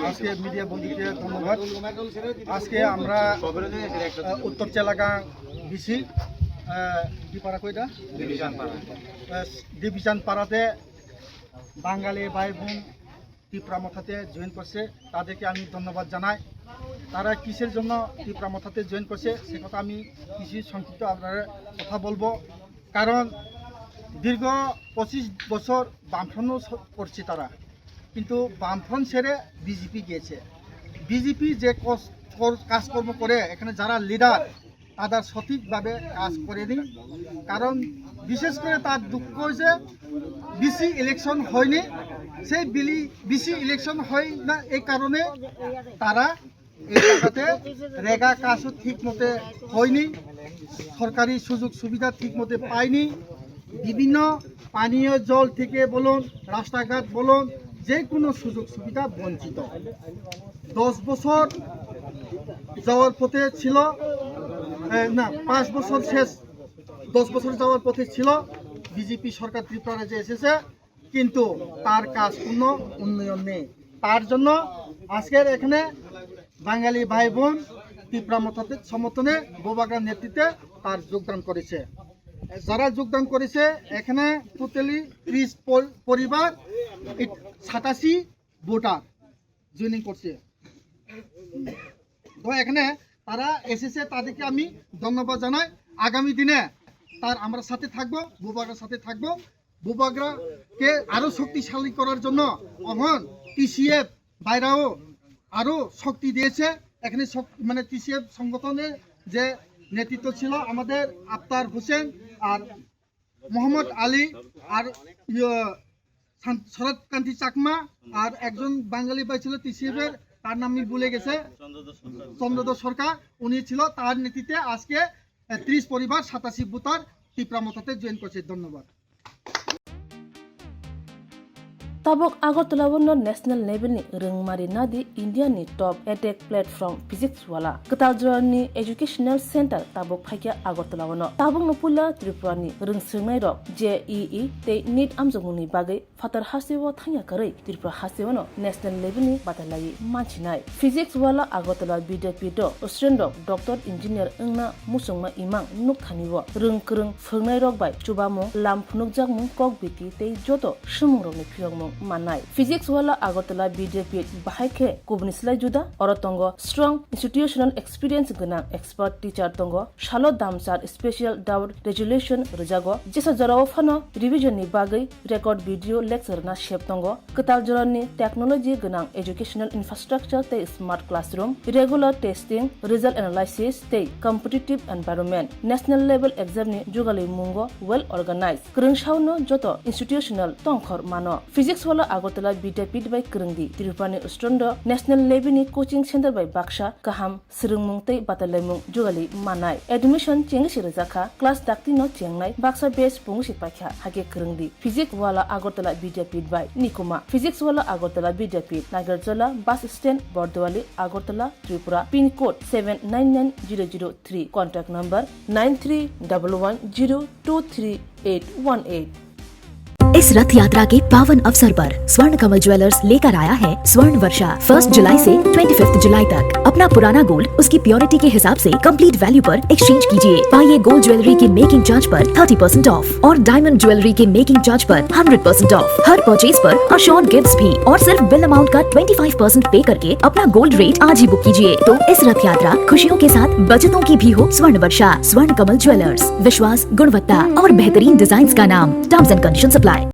আজকে মিডিয়া বন্ধুকে ধন্যবাদ। আজকে আমরা উত্তর চেলাগাঁ বিসি কি পাড়া কইটা ডিভিশন পাড়াতে বাঙালি ভাই বোন তীব্রামথাতে জয়েন করছে, তাদেরকে আমি ধন্যবাদ জানাই। তারা কিসের জন্য তীব্রামথাতে জয়েন করছে সে কথা আমি কিছু সংক্ষিপ্ত আপনার কথা বলবো। কারণ দীর্ঘ 25 বছর বামফ্রন্ট করছে তারা, কিন্তু বামফ্রন্ট ছেড়ে বিজেপি গিয়েছে। বিজেপি যে কাজকর্ম করে এখানে যারা লিডার তাদের সঠিকভাবে কাজ করেনি। কারণ বিশেষ করে তার দুঃখ হয়েছে বিসি ইলেকশন হয়নি, সেই বিসি ইলেকশন হয় না এই কারণে তারা এই জায়গাতে রেগা কাজও ঠিক মতে হয়নি, সরকারি সুযোগ সুবিধা ঠিক মতে পায়নি। বিভিন্ন পানীয় জল থেকে বলুন, রাস্তাঘাট বলুন, যে কোনো সুযোগ সুবিধা বঞ্চিত। 10 বছর যাওয়ার পথে ছিল না, 5 বছর শেষ, 10 বছর যাওয়ার পথে ছিল বিজেপি সরকার ত্রিপুরা রাজ্যে এসেছে, কিন্তু তার কাজ কোনো উন্নয়ন নেই। তার জন্য আজকের এখানে বাঙালি ভাই বোন তীব্রামথাতে সমর্থনে বোবাগ্রার নেতৃত্বে তার যোগদান করেছে। যারা যোগদান করেছে এখানে টোটালি 30 পরিবার, 87 ভোটার জয়েনিং করছে। তো এখানে তারা এসেছে, তাদেরকে আমি ধন্যবাদ জানাই। আগামী দিনে তার আমরা সাথে থাকবো, বোবাগ্রার সাথে থাকবো। বোবাগ্রাকে আরো শক্তিশালী করার জন্য এখন টিসিএফ বাইরেও আরো শক্তি দিয়েছে। এখানে মানে টিসিএফ সংগঠনে যে নেতৃত্ব ছিল আমাদের আফতার হোসেন আর মোহাম্মদ আলী আর শরৎ কান্তি চাকমা, আর একজন বাঙালি ভাই ছিল টিসিএফ এর, তার নাম আমি ভুলে গেছে, চন্দ্রধর সরকার, উনি ছিল। তার নেতৃত্বে আজকে 30 পরিবার 87 ভোটার তীব্রামথাতে জয়েন করছে। ধন্যবাদ। Tabok Agartala wono national level ni rengmari nadi India ni top edtech platform physics wala Ketal ni educational center tabok phaikia Agartala wono tabok no pula Tripura ni rengsirnai rok JEE te NEET amjongni bagai fatar hasiwo thanya karai Tripura hasiwono national level ni batalai manchinai physics wala Agartala BDP do Australian doctor engineer engna musongma imang nuk thaniwo rengkreng phungnai rok bai chubamo lam phunuk jakmung kok biti te joto shumung ni phiyongmung manai physics wala Agartala BJP bahaike kubnislai juda orotongo strong institutional experience gana expert teacher tongo shalo damsar special doubt resolution rejago jesa jarawo phano revision ni bagai record video lecture na shep tongo ketal jorani technology gana educational infrastructure te smart classroom regular testing result analysis te competitive environment national level exam ni jugali mungo well organized krungshauno joto institutional tongkhor mano physics wala Agartala Vidyapeeth by Krungdi Tirupani Ustrondo National Level ni coaching center by Baksha Kaham Sirungmung tei Batalemung Jugali Manai admission chengi sirajaka class dakti no chengnai Baksa base pungsi pakha hage Krungdi physics wala Agartala Vidyapeeth by Nikuma physics wala Agartala Vidyapeeth Nagarjala bus stand Bordwali Agartala Tripura pin code 799003 contact number 9311023818 इस रथ यात्रा के पावन अवसर पर स्वर्ण कमल jewellers लेकर आया है स्वर्ण वर्षा 1 जुलाई से 25 जुलाई तक। अपना पुराना गोल्ड उसकी प्योरिटी के हिसाब से कंप्लीट वैल्यू पर एक्सचेंज कीजिए। पाइए गोल्ड ज्वेलरी के मेकिंग चार्ज पर 30% ऑफ और डायमंड ज्वेलरी के मेकिंग चार्ज पर 100% ऑफ। हर परचेज पर अशोर्ड गिफ्ट्स भी और सिर्फ बिल अमाउंट का 25% पे करके अपना गोल्ड रेट आज ही बुक कीजिए। तो इस रथ यात्रा खुशियों के साथ बचतों की भी हो स्वर्ण वर्षा। स्वर्ण कमल ज्वेलर्स, विश्वास, गुणवत्ता और बेहतरीन डिजाइन का नाम। Terms and conditions apply.